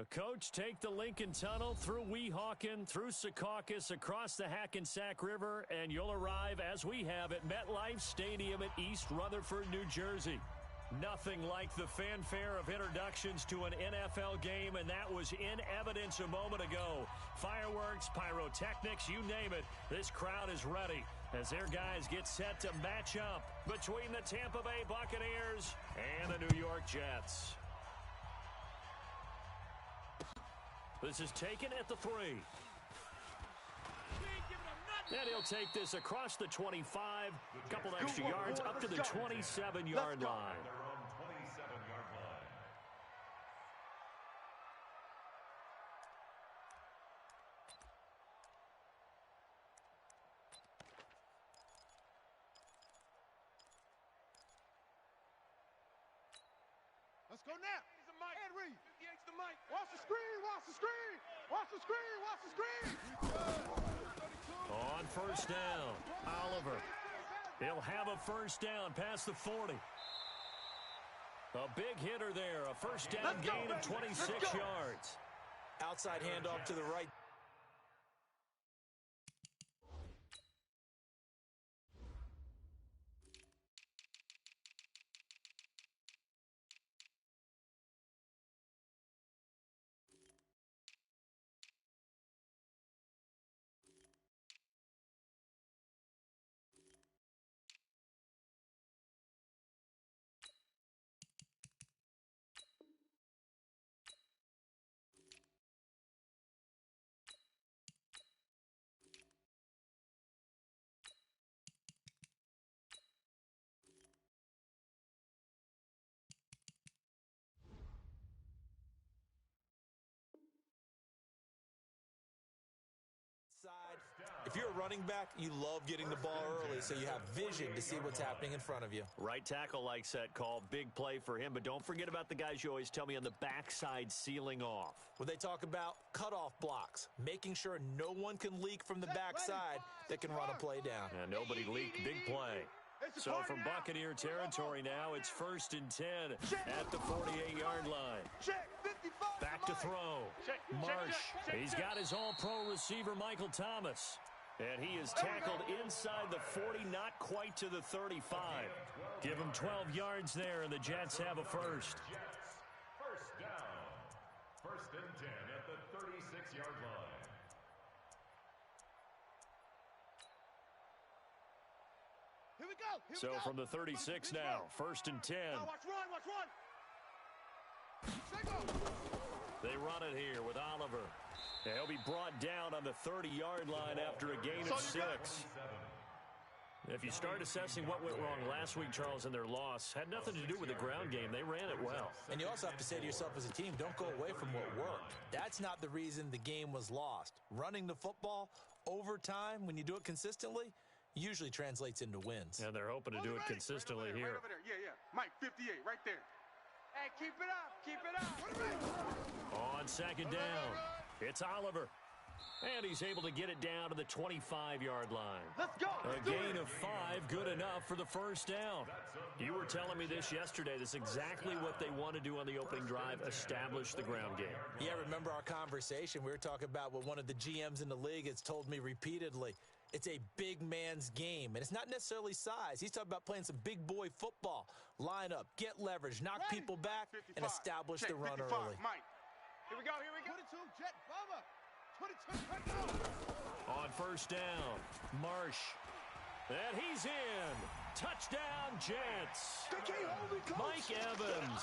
Coach, take the Lincoln Tunnel through Weehawken, through Secaucus, across the Hackensack River, and you'll arrive, as we have, at MetLife Stadium at East Rutherford, New Jersey. Nothing like the fanfare of introductions to an NFL game, and that was in evidence a moment ago. Fireworks, pyrotechnics, you name it, this crowd is ready as their guys get set to match up between the Tampa Bay Buccaneers and the New York Jets. This is taken at the 3. And he'll take this across the 25, a couple extra yards up to the 27-yard line. Let's go now. Henry. Watch the screen. Watch the screen. Watch the screen. Watch the screen. On first down, Oliver. He'll have a first down past the 40. A big hitter there. A first down gain of 26 yards. Outside handoff to the right. If you're a running back, you love getting the ball early so you have vision to see what's happening in front of you. Right tackle likes that call. Big play for him, but don't forget about the guys you always tell me on the backside sealing off. When they talk about cutoff blocks, making sure no one can leak from the backside that can run a play down. And nobody leaked. Big play. So from Buccaneer territory now, it's 1st and 10 at the 48-yard line. Back to throw. Marsh. He's got his all-pro receiver, Michael Thomas. And he is tackled inside the 40, not quite to the 35. Give him 12 yards there, and the Jets have a first. First down. 1st and 10 at the 36-yard line. Here we go. So from the 36 now, 1st and 10. Watch run. They run it here with Oliver. He'll be brought down on the 30-yard line after a gain of 6. If you start assessing what went wrong last week, Charles, in their loss, had nothing to do with the ground game. They ran it well. And you also have to say to yourself as a team, don't go away from what worked. That's not the reason the game was lost. Running the football over time, when you do it consistently, usually translates into wins. And they're hoping to do it consistently here. Right over there. Yeah. Mike, 58, right there. Hey, keep it up. Keep it up. On 2nd down, it's Oliver. And he's able to get it down to the 25-yard line. Let's go. A gain of 5, good enough for the first down. You were telling me this yesterday. This is exactly what they want to do on the opening drive, establish the ground game. Yeah, remember our conversation? We were talking about what one of the GMs in the league has told me repeatedly. It's a big man's game, and it's not necessarily size. He's talking about playing some big boy football. Line up, get leverage, knock people back, 55. And establish the run 55. early. Mike. Here we go. 22, Jet, Bubba. 22, on 1st down, Marsh. And he's in. Touchdown, Jets. Mike Evans.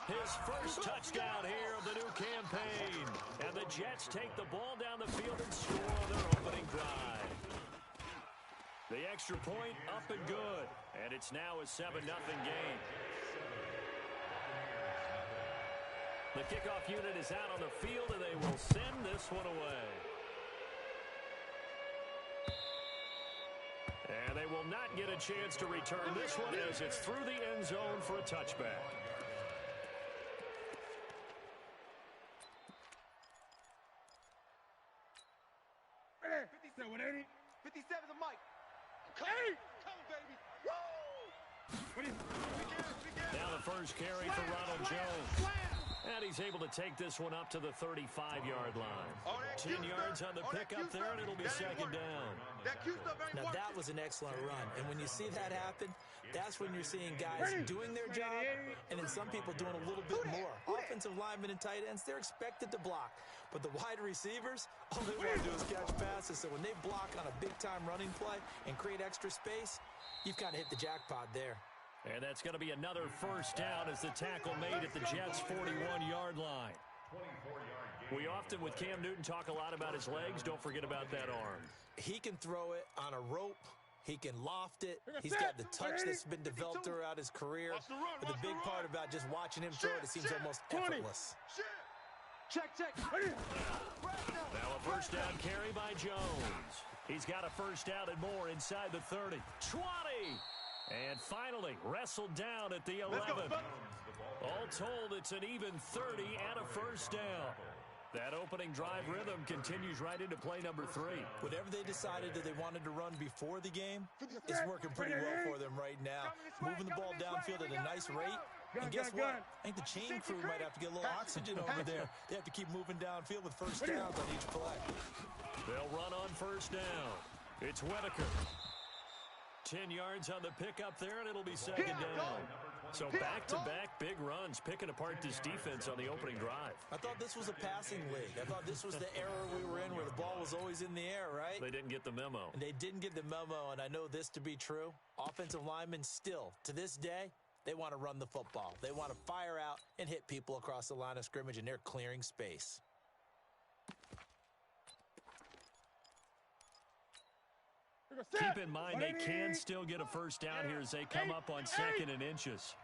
His first touchdown here of the new campaign. And the Jets take the ball down the field and score on their opening drive. The extra point up and good. And it's now a 7-0 game. The kickoff unit is out on the field, and they will send this one away. And they will not get a chance to return this one as it's through the end zone for a touchback. Ready? 57, 180. 57 to Mike. Hey! Come, baby. Woo! Now the first carry for Ronald Jones. And he's able to take this one up to the 35-yard line. 10 yards on the pickup there, and it'll be second down. Now, that was an excellent run. And when you see that happen, that's when you're seeing guys doing their job, and then some people doing a little bit more. Offensive linemen and tight ends, they're expected to block. But the wide receivers, all they want to do is catch passes. So when they block on a big-time running play and create extra space, you've kind of hit the jackpot there. And that's going to be another first down as the tackle made at the Jets' 41-yard line. We often, with Cam Newton, talk a lot about his legs. Don't forget about that arm. He can throw it on a rope. He can loft it. He's got the touch that's been developed throughout his career. But the big part about just watching him throw it seems almost effortless. Check. Now a first down carry by Jones. He's got a first down and more inside the 30. 20! And finally, wrestled down at the 11. All told, it's an even 30 and a first down. That opening drive rhythm continues right into play number 3. Whatever they decided that they wanted to run before the game, it's working pretty well for them right now. Moving the ball downfield at a nice rate. And guess what? I think the chain crew might have to get a little oxygen over there. They have to keep moving downfield with first downs on each play. They'll run on first down. It's Whitaker. 10 yards on the pickup there, and it'll be second down. So back-to-back big runs, picking apart this defense on the opening drive. I thought this was a passing league. I thought this was the era we were in where the ball was always in the air, right? They didn't get the memo. And they didn't get the memo, and I know this to be true. Offensive linemen still, to this day, they want to run the football. They want to fire out and hit people across the line of scrimmage, and they're clearing space. Keep in mind they can still get a first down here as they come up on second and inches.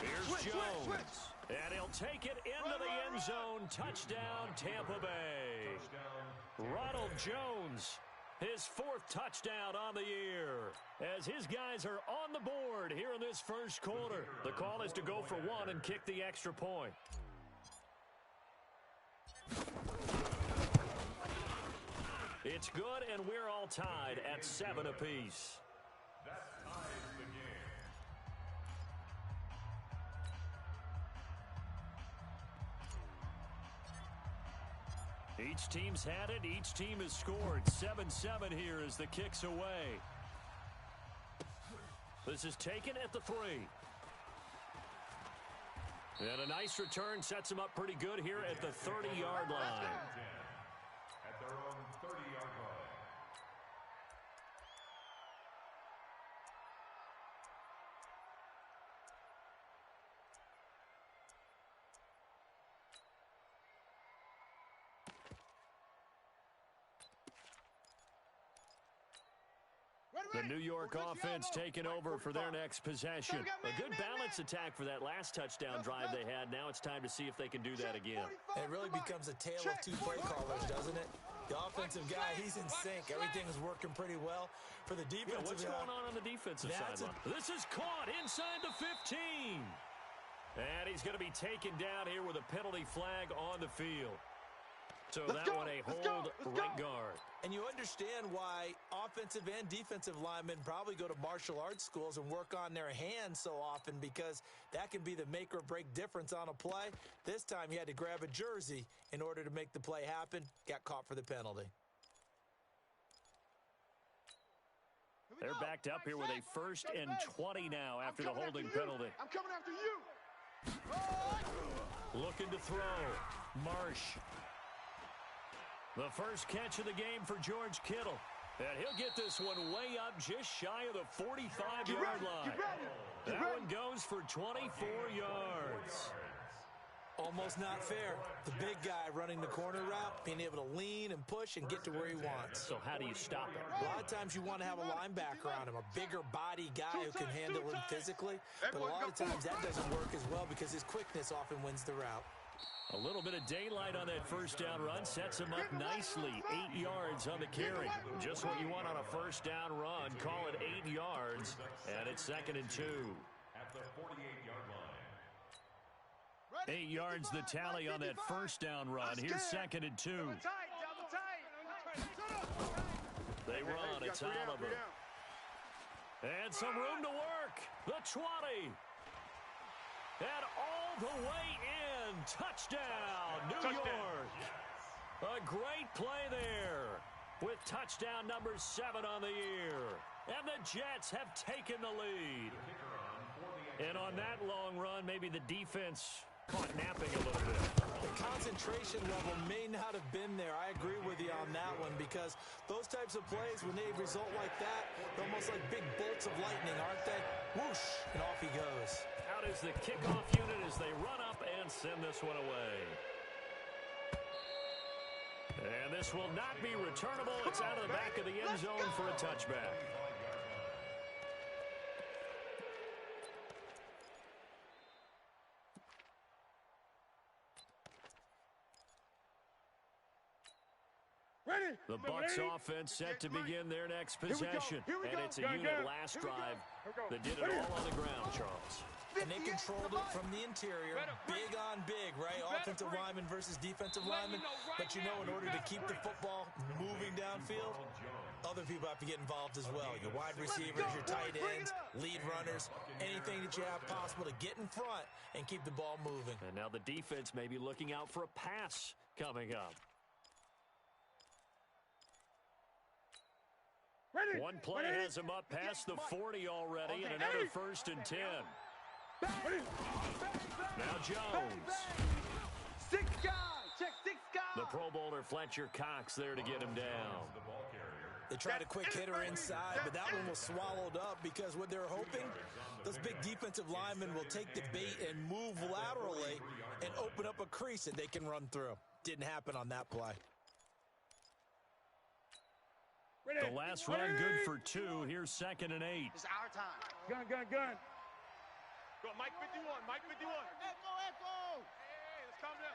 Here's Jones. And he'll take it into the end zone. Touchdown, Tampa Bay. Ronald Jones, his 4th touchdown on the year, as his guys are on the board here in this first quarter. The call is to go for 1 and kick the extra point. It's good, and we're all tied at 7 apiece. That ties the game. Each team's had it. Each team has scored. 7-7 here as the kick's away. This is taken at the 3. And a nice return sets them up pretty good here at the 30-yard line. At their own 30-yard line. The New York offense taking over for their next possession. A good balanced attack for that last touchdown drive they had. Now it's time to see if they can do that again. It really becomes a tale of 2 play callers, doesn't it? The offensive guy, he's in sync. Everything is working pretty well. For the defensive what's going on the defensive sideline? This is caught inside the 15. And he's going to be taken down here with a penalty flag on the field. So that one a hold right guard. And you understand why offensive and defensive linemen probably go to martial arts schools and work on their hands so often, because that can be the make or break difference on a play. This time he had to grab a jersey in order to make the play happen. Got caught for the penalty. They're backed up here with a 1st and 20 now after the holding penalty. I'm coming after you. Looking to throw. Marsh. The first catch of the game for George Kittle. And he'll get this one way up just shy of the 45-yard line. That one goes for 24 yards. Almost not fair. The big guy running the corner route, being able to lean and push and get to where he wants. So how do you stop it? A lot of times you want to have a linebacker on him, a bigger body guy who can handle him physically. But a lot of times that doesn't work as well because his quickness often wins the route. A little bit of daylight on that first down run sets him up nicely. 8 yards on the carry. Just what you want on a first down run. Call it 8 yards, and it's 2nd and 2. At the 48-yard line. 8 yards the tally on that first down run. Here's 2nd and 2. They run. It's Oliver. And some room to work. The 20. And all the way in. Touchdown, New York. A great play there with touchdown number 7 on the year. And the Jets have taken the lead. And on that long run, maybe the defense caught napping a little bit. The concentration level may not have been there. I agree with you on that one because those types of plays, when they result like that, they're almost like big bolts of lightning, aren't they? Whoosh, and off he goes. Out is the kickoff unit as they run up and send this one away. And this will not be returnable. It's out of the back of the end zone for a touchback. The Bucs offense set to begin their next possession. And it's a unit last drive that did it all on the ground, Charles. And they controlled it from the interior. Big on big, right? Offensive lineman versus defensive lineman. But you know, in order to keep the football moving downfield, other people have to get involved as well. Your wide receivers, your tight ends, lead runners, anything that you have possible to get in front and keep the ball moving. And now the defense may be looking out for a pass coming up. One play has him up past the 40 already, and another 1st and 10. Now Jones. 6 guys. Check 6 guys. The Pro Bowler Fletcher Cox there to get him down. They tried a quick hitter inside, but that one was swallowed up because what they're hoping, those big defensive linemen will take the bait and move laterally and open up a crease that they can run through. Didn't happen on that play. The last run good for 2. Here's 2nd and 8. It's our time. Gun. Go, Mike 51. Mike 51. Echo. Hey, let's calm down.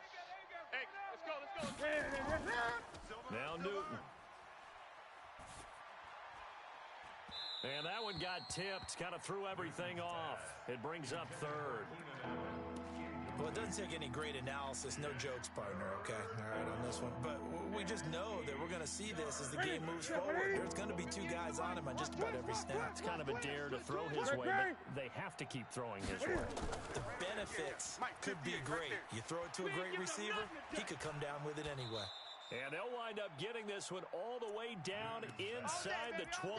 Hey, let's go. Now Newton. And that one got tipped. Kind of threw everything off. It brings up 3rd. Well, it doesn't take any great analysis. No jokes, partner, okay? All right, on this one. But we just know that we're going to see this as the game moves forward. There's going to be 2 guys on him on just about every snap. It's kind of a dare to throw his way, but they have to keep throwing his way. The benefits could be great. You throw it to a great receiver, he could come down with it anyway. And they'll wind up getting this one all the way down inside the 20.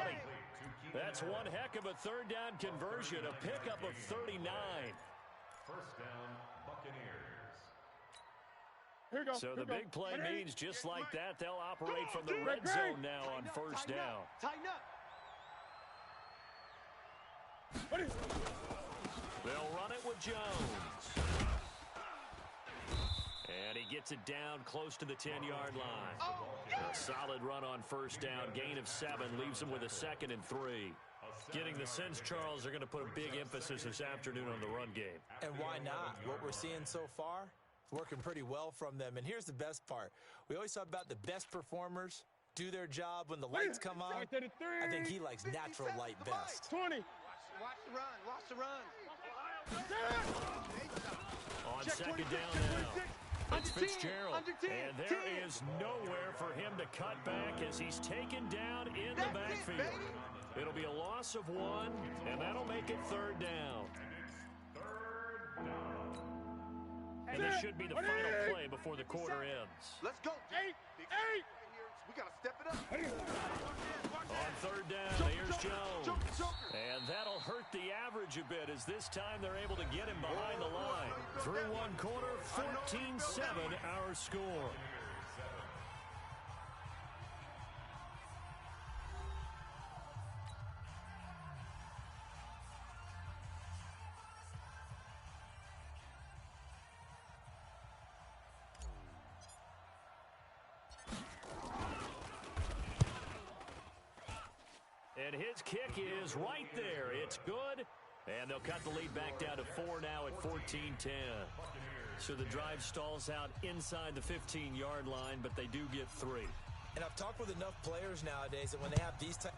That's one heck of a 3rd down conversion, a pickup of 39. First down, Buccaneers. Here we go. So the big play means just like that, they'll operate from the red zone now on 1st down. Tighten up. They'll run it with Jones. And he gets it down close to the 10-yard line. A solid run on 1st down. Gain of 7 leaves him with a 2nd and 3. Getting the sense, Charles, they're going to put a big emphasis this afternoon on the run game. And why not? What we're seeing so far, working pretty well from them. And here's the best part. We always talk about the best performers do their job when the lights come on. I think he likes natural light best. 20. Watch the run. Watch the run. On 2nd down now. It's Fitzgerald. And there is nowhere for him to cut back as he's taken down in the backfield. It'll be a loss of 1, and that'll make it 3rd down. And this should be the final play before the quarter ends. Let's go. 8. We got to step it up. On 3rd down, here's Jones. And that'll hurt the average a bit as this time they're able to get him behind the line. Through one quarter, 14-7 our score. And his kick is right there. It's good. And they'll cut the lead back down to 4 now at 14-10. So the drive stalls out inside the 15-yard line, but they do get 3. And I've talked with enough players nowadays that when they have these types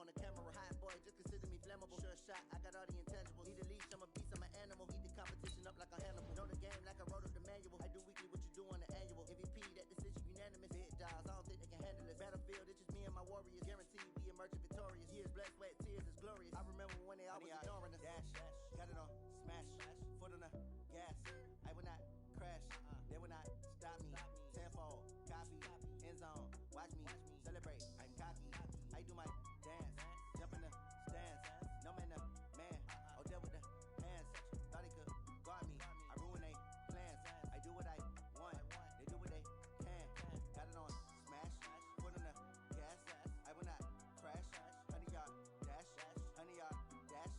on the camera. Hot boy, just consider me flammable. Sure shot, I got all the intangibles. Need a leash, I'm a beast, I'm an animal. Heat the competition up like a Hannibal. Know the game like I wrote up the manual. I do weekly what you do on the annual. MVP, that decision unanimous. Big dogs, I don't think they can handle it. Battlefield, it's just me and my warriors. Guaranteed we emerge victorious. Years, blood, sweat, tears is glorious. I remember when they always ignoring us. Dash, got it on, smash, foot on the gas. I will not crash, they will not stop me. Tenfold, copy, end zone. Watch me celebrate. I'm cocky. I do my dance, jump in the stands. No man, the man. Oh, there with the hands. Thought they could guard me. I ruin they plans. I do what I want. They do what they can. Got it on smash. Foot on the gas. I will not crash. 100-yard dash. 100-yard dash.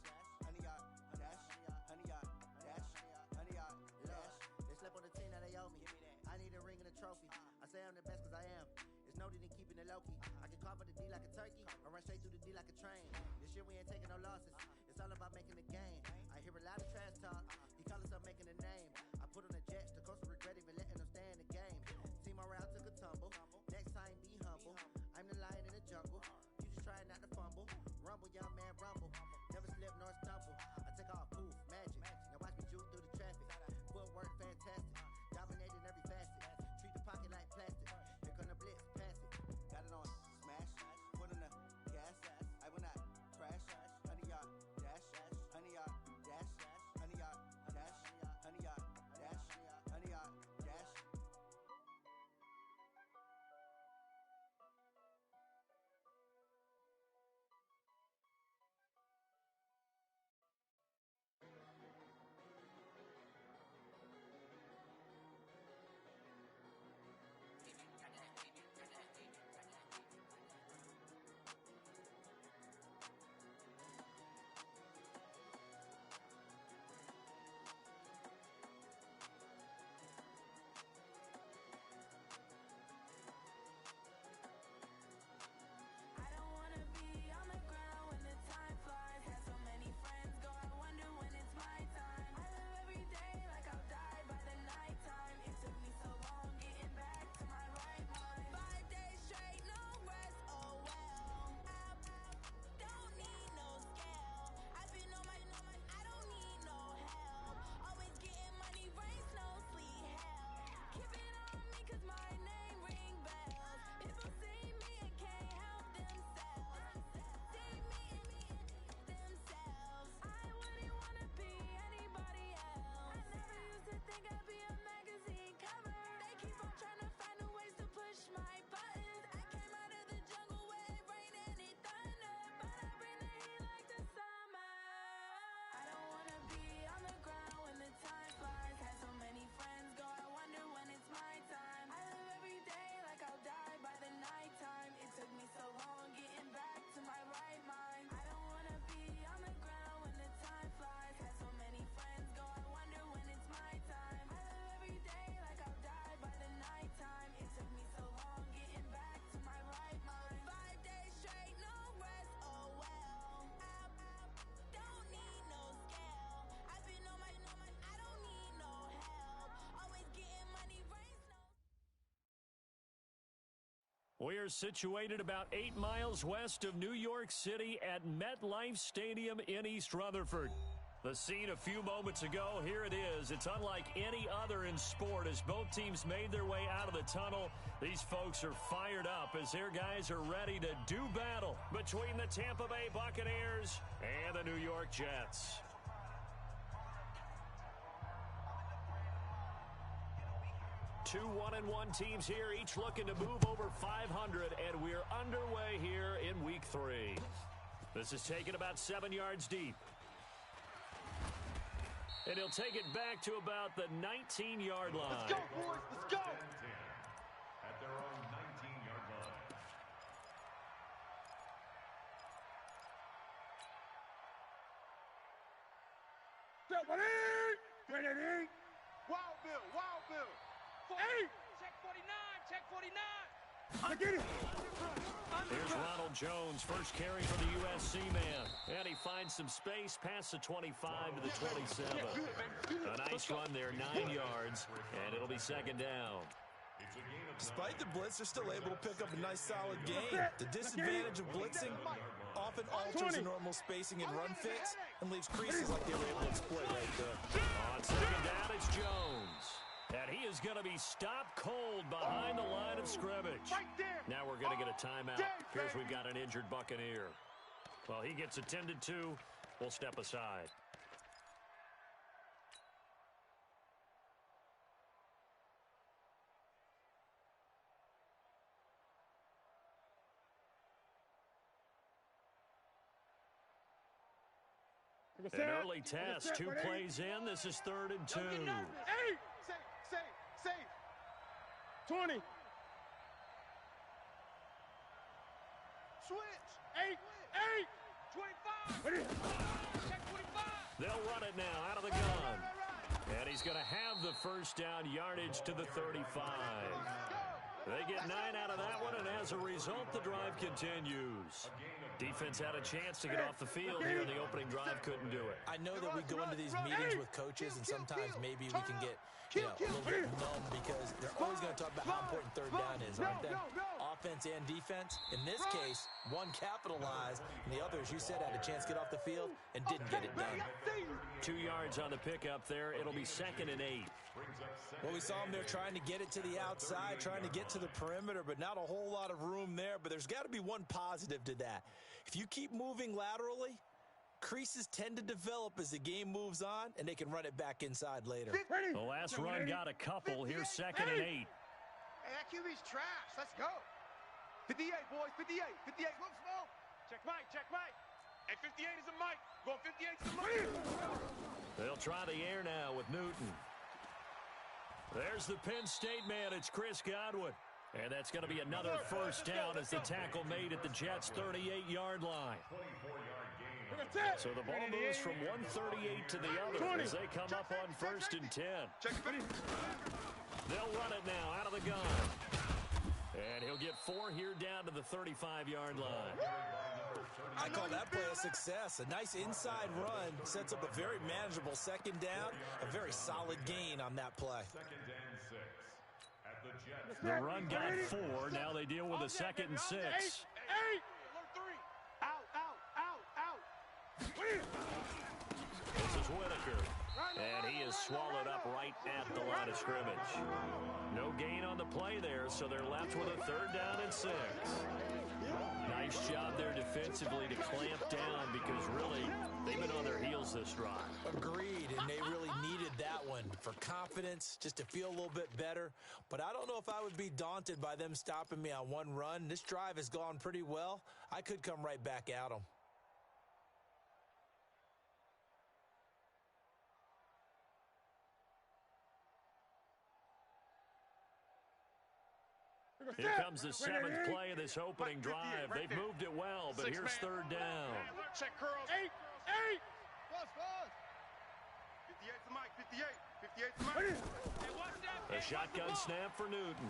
100-yard dash. 100-yard dash. 100-yard dash. They slept on the team that they owe me. I need a ring and a trophy. I say I'm the best cause I am. It's noted in keeping it low-key. I can carve for the D like a turkey, or run straight through the D like a train. This year we ain't taking no losses. It's all about making the game. I hear a lot of trash talk. He call himself making a name. I put on the Jets. The coach regret even letting them stay in the game. Team morale took a tumble. Next time be humble. I'm the lion in the jungle. You just trying not to fumble. Rumble, young man, rumble. Never slip nor stumble. I take off, poof, magic. Now watch me juke through the traffic. Footwork fantastic. Dominating every facet. Treat the pocket like plastic. Here come the blitz, pass it. Got it on smash. Put on the gas. I will not crash. 100-yard dash. 100-yard dash. 100-yard dash. 100-yard dash. 100-yard dash. I don't wanna be on the ground when the time flies. Had so many friends go, I wonder when it's my time. I live every day like I'll die by the nighttime. It took me so long getting back to my right mind. 5 days straight, no rest, oh well. I don't need no scale. I've been on my, I don't need no help. Always getting money, rain, snow, sleet, hell. Keep it on me cause my name ring bells. People see me and can't help themselves. See me and themselves. I wouldn't wanna be anybody else. I never used to think I'd be a magazine cover. They keep on trying to find new ways to push my buttons. I came out of the jungle where it rained and it thunder, but I bring the heat like the summer. I don't wanna be on the ground when the time flies. Had so many friends go, I wonder when it's my time. I live every day like I'll die by the nighttime. It took me so long getting back to my right mind. I don't wanna be on the ground when the time flies. Had so many friends go, I wonder when it's my time. I live every day like I'll die by the nighttime. It took me so long getting back to my right mind. 5 days straight, no rest, oh well. I don't need no scale. I've been on my, I don't need no help. Always getting money, rain, snow. We're situated about 8 miles west of New York City at MetLife Stadium in East Rutherford. The scene a few moments ago, here it is. It's unlike any other in sport as both teams made their way out of the tunnel. These folks are fired up as their guys are ready to do battle between the Tampa Bay Buccaneers and the New York Jets. Two 1-1 teams here, each looking to move over 500, and we're underway here in Week 3. This is taken about 7 yards deep. And he'll take it back to about the 19-yard line. Let's go, boys. Let's go. At their own 19-yard line. Set what in. Ready. Wild Bill. Wild Bill. 8. Check 49. Check 49. I get it. Here's Ronald Jones, first carry for the USC man. And he finds some space past the 25 to the 27. A nice run there, 9 yards, and it'll be second down. It's a gain of Despite the blitz, they're still able to pick up a nice, solid gain. The disadvantage of blitzing often alters the normal spacing and run fits and leaves creases like they were able to exploit right there. On second down, it's Jones. And he is going to be stopped cold behind the line of scrimmage. Now we're going to get a timeout. Here's we've got an injured Buccaneer. Well, he gets attended to. We'll step aside. An early test, 2 plays in. This is 3rd and 2. 8. Safe. 20. Switch. 8. 25. Check 25. They'll run it now out of the gun. And he's going to have the first down, yardage to the 35. They get 9 out of that one, and as a result, the drive continues. Defense had a chance to get off the field here. The opening drive couldn't do it. I know that we go into these meetings with coaches, and sometimes maybe we can get a little bit numb because they're always going to talk about how important third down is, aren't they? Offense and defense. In this case, one capitalized, and the other, as you said, had a chance to get off the field and didn't get it done. 2 yards on the pickup there. It'll be 2nd and 8. Well, we saw them there trying to get it to the outside, trying to get to the perimeter, but not a whole lot of room there. But there's got to be one positive to that. If you keep moving laterally, creases tend to develop as the game moves on, and they can run it back inside later. The last run got a couple. Here's 2nd and 8. Hey, that QB's trash. Let's go. 58, boys. 58. 58. Look, smoke. Check Mike. Hey, 58 is a Mike. Going 58 is a Mike. They'll try the air now with Newton. There's the Penn State man. It's Chris Godwin. And that's going to be another first down as the tackle made at the Jets' 38-yard line. So the ball moves from 138 to the other as they come up on 1st and 10. They'll run it now out of the gun. And he'll get 4 here down to the 35-yard line. I call that play a success. A nice inside run sets up a very manageable 2nd down. A very solid gain on that play. 2nd and 6. At the Jets. The run got 4. Now they deal with a 2nd and 6. 8. Out. This is Whitaker. And he is swallowed up right at the line of scrimmage. No gain on the play there, so they're left with a 3rd down and 6. Nice job there defensively to clamp down because really they've been on their heels this drive. Agreed, and they really needed that one for confidence, just to feel a little bit better. But I don't know if I would be daunted by them stopping me on one run. This drive has gone pretty well. I could come right back at them. Here comes the 7th play of this opening drive. They've moved it well, but here's 3rd down. Check curls. 8. Plus. 58 to Mike. 58 to Mike. Hey, watch that. A shotgun snap for Newton.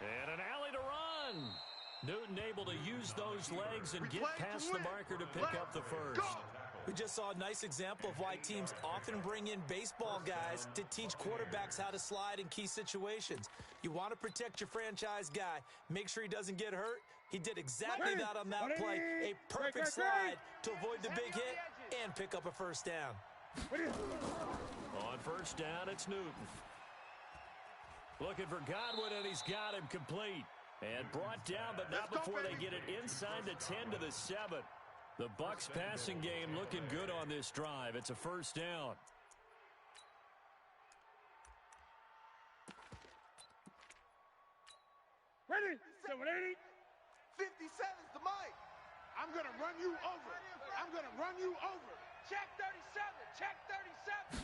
And an alley to run. Newton able to use those legs and get past the marker to pick up the first. We just saw a nice example of why teams often bring in baseball guys to teach quarterbacks how to slide in key situations. You want to protect your franchise guy. Make sure he doesn't get hurt. He did exactly that on that play. A perfect slide to avoid the big hit and pick up a first down. On 1st down, it's Newton. Looking for Godwin, and he's got him complete. And brought down, but not before they get it inside the 10 to the 7. The Bucs passing game looking good on this drive. It's a first down. Ready? 780. 57's the Mike. I'm going to run you over. Check 37. Check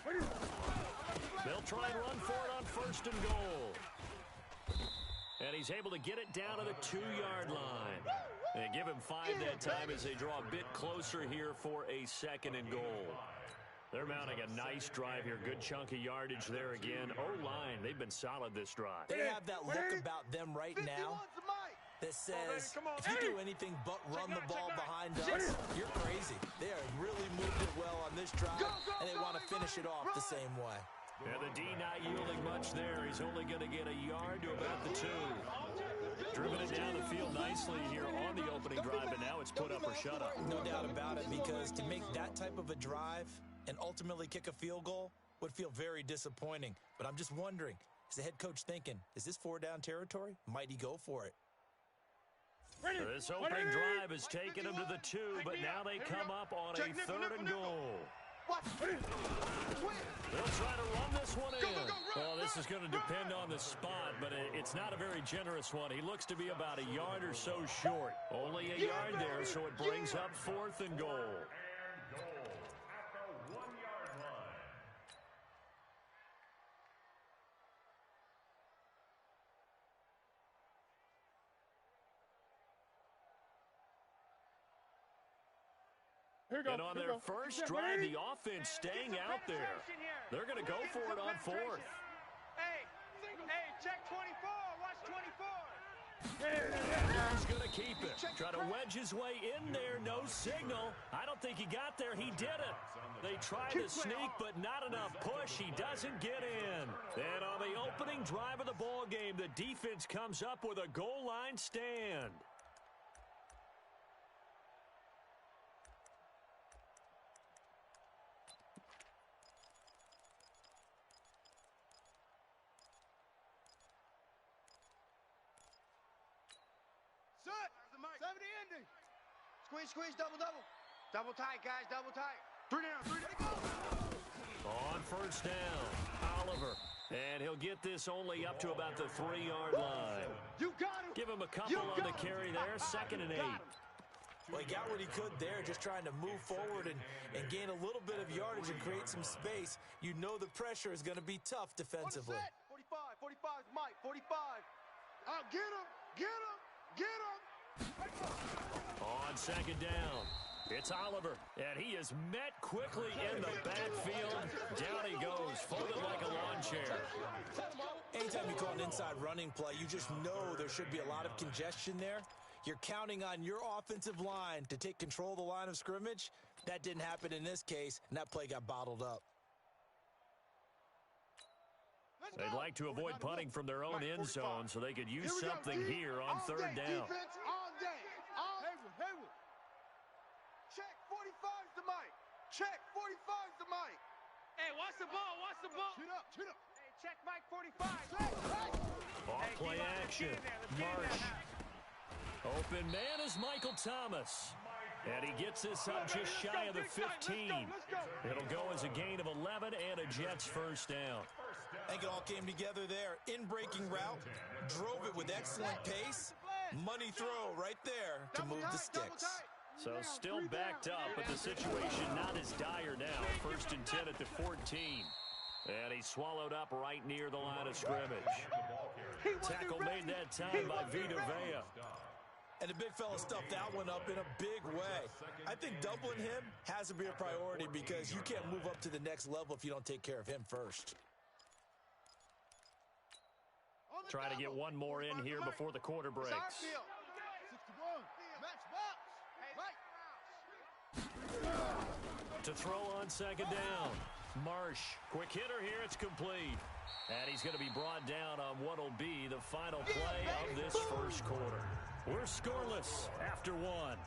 37. They'll try and run for it on 1st and goal. And he's able to get it down to the 2-yard line. They give him 5 that time as they draw a bit closer here for a 2nd and goal. They're mounting a nice drive here. Good chunk of yardage there again. O-line, they've been solid this drive. They have that look about them right now that says, if you do anything but run the ball behind us, you're crazy. They have really moved it well on this drive, and they want to finish it off the same way. And the D not yielding much there. He's only going to get a yard to about the 2. Driven it down the field nicely here on the opening drive, and now it's put up or shut up. No doubt about it, because to make that type of a drive and ultimately kick a field goal would feel very disappointing. But I'm just wondering, is the head coach thinking, is this 4-down territory? Might he go for it? This opening drive has taken them to the 2, but now they come up on a 3rd and goal. They'll try to run this one in. Well, this is going to depend on the spot, but it's not a very generous one. He looks to be about a yard or so short. Only a yard there, so it brings up 4th and goal. And goal at the 1-yard line. And on their first drive, the offense staying out there. They're going to go for it on 4th. Hey, check 24. Watch 24. And he's going to keep it. Try to wedge his way in there. No signal. I don't think he got there. He did it. They tried to sneak, but not enough push. He doesn't get in. And on the opening drive of the ball game, the defense comes up with a goal line stand. Set. 70 ending. Squeeze, double. Double tight, guys, double tight. 3 down, 3 down. On first down, Oliver. And he'll get this only up to about the 3-yard line. You got him. Give him a couple on the carry there, 2nd and 8. Well, he got what he could there, just trying to move forward and gain a little bit of yardage and create some space. You know the pressure is going to be tough defensively. 45 is Mike, 45. Get him. On 2nd down, it's Oliver, and he is met quickly in the backfield. Down he goes, folded like a lawn chair. Anytime you call an inside running play, you just know there should be a lot of congestion there. You're counting on your offensive line to take control of the line of scrimmage. That didn't happen in this case, and that play got bottled up. They'd like to avoid punting from their own end zone, so they could use something here on 3rd down. Defense all day. Hayward. Check 45's the Mike. Check 45's the Mike. Hey, watch the ball. Chin up. Hey, check Mike 45. Off play action, Marsh. Open man is Michael Thomas. And he gets this up just shy of the 15. It'll go as a gain of 11 and a Jets first down. I think it all came together there. In-breaking route, drove it with excellent pace. Money throw right there to move the sticks. So still backed up, but the situation not as dire now. 1st and 10 at the 14. And he's swallowed up right near the line of scrimmage. Tackle made that time by Vita Vea. And the big fella stuffed that one up in a big way. I think doubling him has to be a priority because you can't move up to the next level if you don't take care of him first. Try to get one more in here before the quarter breaks. 61. Match box. To throw on 2nd down. Marsh, quick hitter here, it's complete. And he's going to be brought down on what will be the final play of this first quarter. We're scoreless after 1.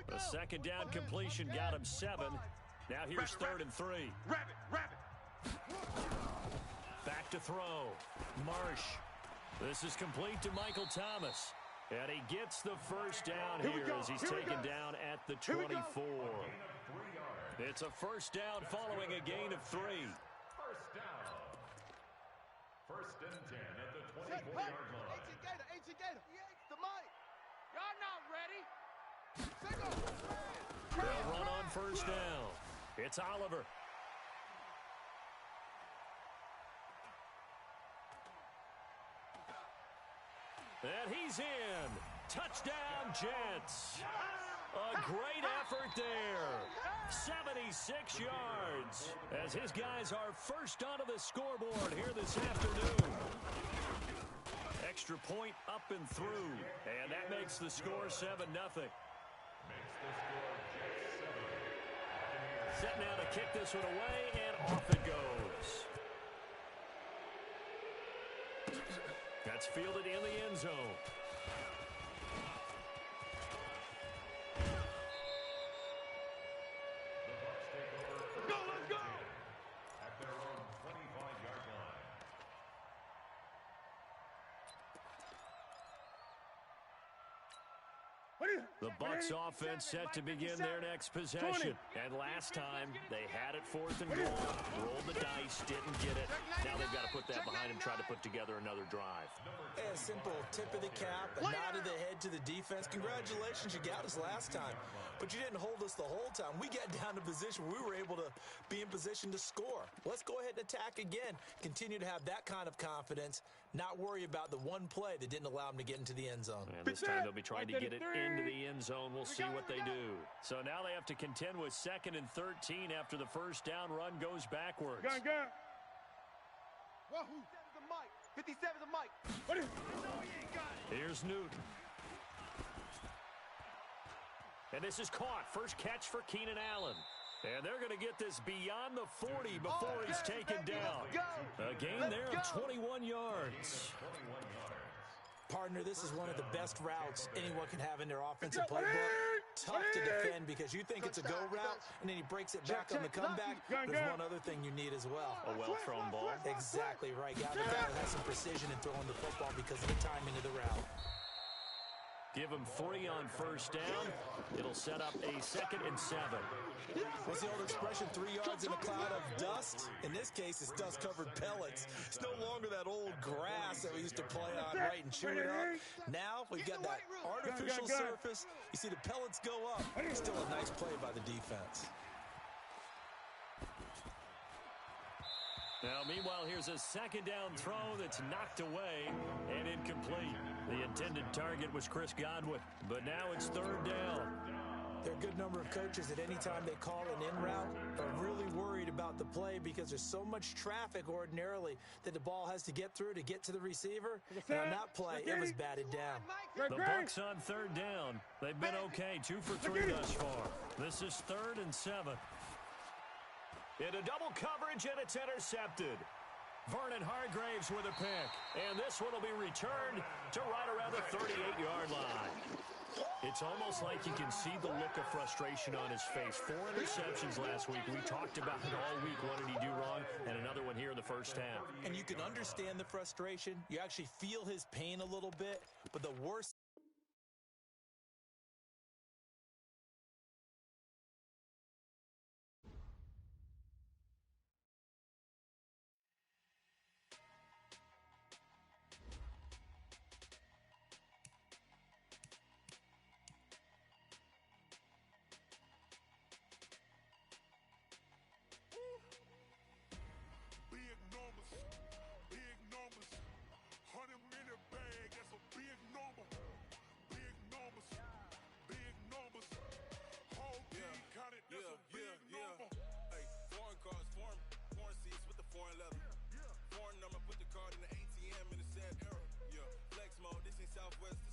The 2nd down completion got him 7. Now here's 3rd and 3. Rabbit. Back to throw. Marsh. This is complete to Michael Thomas. And he gets the first down here as he's taken down at the 24. It's a first down following a gain of 3. First down. 1st and 10 at the 24-yard line. Ancient Gator. He hates the Mike. Y'all not ready. They'll run on first down. It's Oliver. And he's in. Touchdown, Jets. A great effort there. 76 yards as his guys are first onto the scoreboard here this afternoon. Extra point up and through. And that makes the score 7-0. Set now to kick this one away, and off it goes. That's fielded in the end zone. Let's go! At their own 25-yard line. The Bucs offense set to begin their next possession. And last time, they had it 4th and goal, rolled the dice, didn't get it. Now they've got to put that behind and try to put together another drive. Hey, a simple tip of the cap, a nod of the head to the defense. Congratulations, you got us last time. But you didn't hold us the whole time. We got down to position where we were able to be in position to score. Let's go ahead and attack again. Continue to have that kind of confidence, not worry about the one play that didn't allow them to get into the end zone. And this time they'll be trying to get it into the end zone. We'll see what they do. So now they have to contend with 2nd and 13 after the first down run goes backwards. Gun. Wahoo! 57's a mic. Here's Newton. And this is caught. First catch for Keenan Allen. And they're going to get this beyond the 40 before he's taken down. A gain there of 21 yards. Partner, this is one of the best routes anyone can have in their offensive playbook. Tough to defend because you think it's a go route, and then he breaks it back on the comeback. There's one other thing you need as well. A well-thrown ball. Exactly right. Guy that has some precision in throwing the football because of the timing of the route. Give him 3 on first down. It'll set up a 2nd and 7. What's the old expression, 3 yards in a cloud of dust? In this case, it's dust-covered pellets. It's no longer that old grass that we used to play on, right, and chew it up. Now we've got that artificial surface. You see the pellets go up. Still a nice play by the defense. Now, meanwhile, here's a 2nd down throw that's knocked away and incomplete. The intended target was Chris Godwin, but now it's 3rd down. There are a good number of coaches that any time they call an in route are really worried about the play because there's so much traffic ordinarily that the ball has to get through to get to the receiver. And on that play, it was batted down. The Bucs on 3rd down. They've been okay, 2 for 3 thus far. This is 3rd and 7. Into double coverage, and it's intercepted. Vernon Hargraves with a pick. And this one will be returned to right around the 38-yard line. It's almost like you can see the look of frustration on his face. 4 interceptions last week. We talked about it all week. What did he do wrong? And another one here in the first half. And you can understand the frustration. You actually feel his pain a little bit. But the worst... Southwest